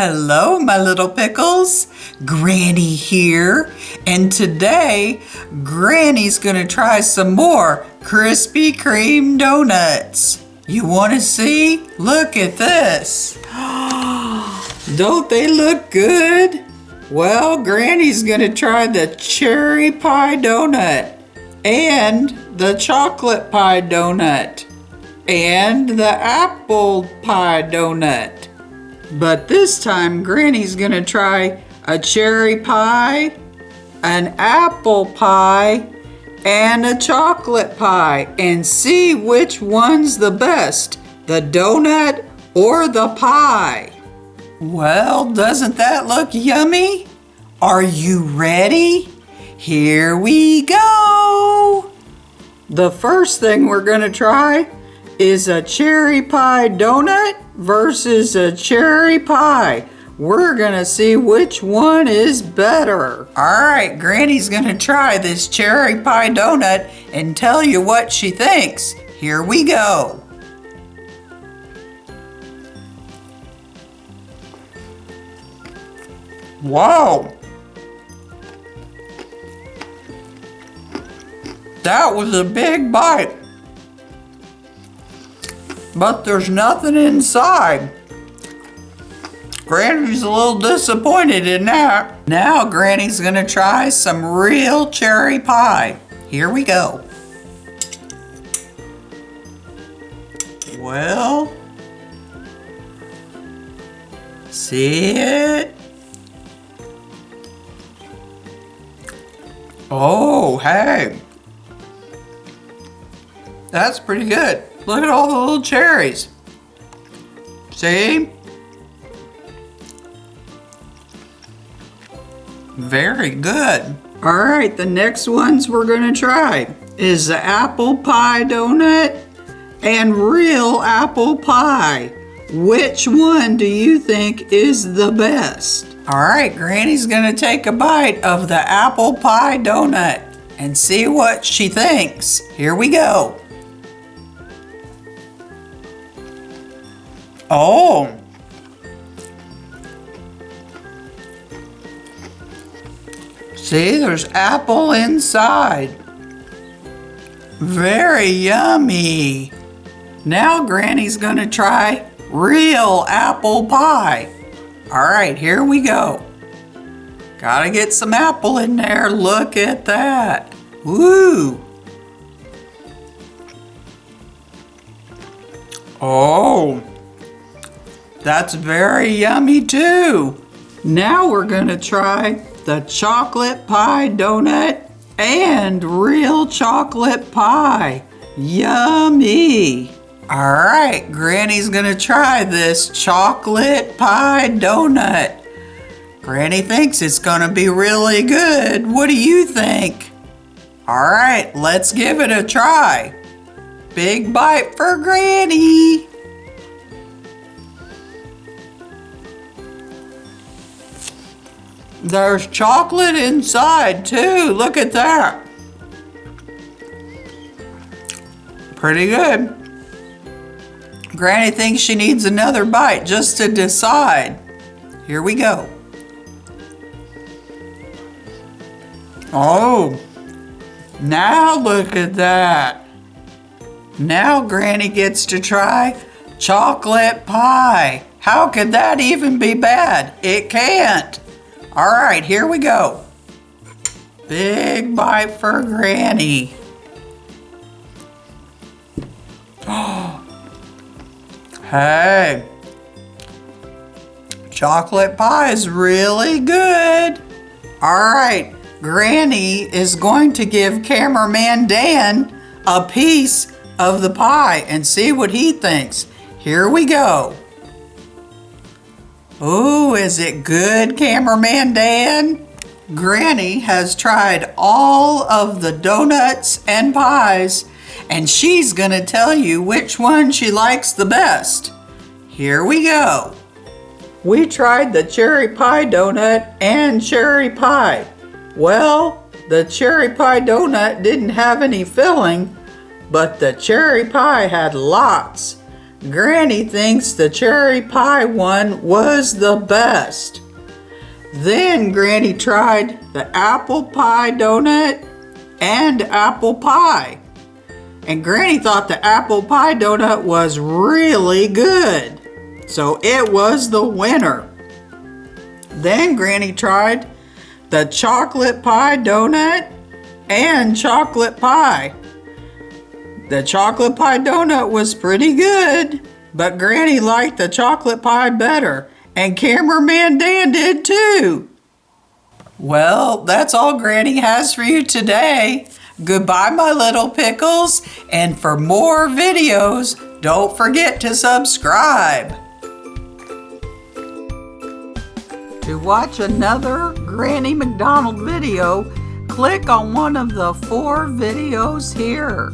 Hello, my little pickles. Granny here. And today, Granny's gonna try some more Krispy Kreme donuts. You wanna see? Look at this. Don't they look good? Well, Granny's gonna try the cherry pie donut and the chocolate pie donut and the apple pie donut. But this time, Granny's gonna try a cherry pie, an apple pie, and a chocolate pie and see which one's the best, the donut or the pie. Well, doesn't that look yummy? Are you ready? Here we go! The first thing we're gonna try is a cherry pie donut versus a cherry pie. We're gonna see which one is better. All right, Granny's gonna try this cherry pie donut and tell you what she thinks. Here we go. Wow. That was a big bite. But there's nothing inside. Granny's a little disappointed in that. Now Granny's gonna try some real cherry pie. Here we go. Well, see it? Oh, hey. That's pretty good. Look at all the little cherries. See? Very good. All right, the next ones we're gonna try is the apple pie donut and real apple pie. Which one do you think is the best? All right, Granny's gonna take a bite of the apple pie donut and see what she thinks. Here we go. Oh. See, there's apple inside. Very yummy. Now Granny's gonna try real apple pie. All right, here we go. Gotta get some apple in there. Look at that. Woo. Oh. That's very yummy too. Now we're gonna try the chocolate pie donut and real chocolate pie. Yummy. All right, Granny's gonna try this chocolate pie donut. Granny thinks it's gonna be really good. What do you think? All right, let's give it a try. Big bite for Granny. There's chocolate inside too. Look at that. Pretty good. Granny thinks she needs another bite just to decide. Here we go. Oh, now look at that. Now Granny gets to try chocolate pie. How could that even be bad? It can't. All right, here we go. Big bite for Granny. Hey, chocolate pie is really good. All right, Granny is going to give cameraman Dan a piece of the pie and see what he thinks. Here we go. Ooh, is it good, cameraman Dan? Granny has tried all of the donuts and pies, and she's gonna tell you which one she likes the best. Here we go. We tried the cherry pie donut and cherry pie. Well, the cherry pie donut didn't have any filling, but the cherry pie had lots. Granny thinks the cherry pie one was the best. Then Granny tried the apple pie donut and apple pie. And Granny thought the apple pie donut was really good. So it was the winner. Then Granny tried the chocolate pie donut and chocolate pie. The chocolate pie donut was pretty good, but Granny liked the chocolate pie better, and Cameraman Dan did too. Well, that's all Granny has for you today. Goodbye, my little pickles, and for more videos, don't forget to subscribe. To watch another Granny McDonald video, click on one of the 4 videos here.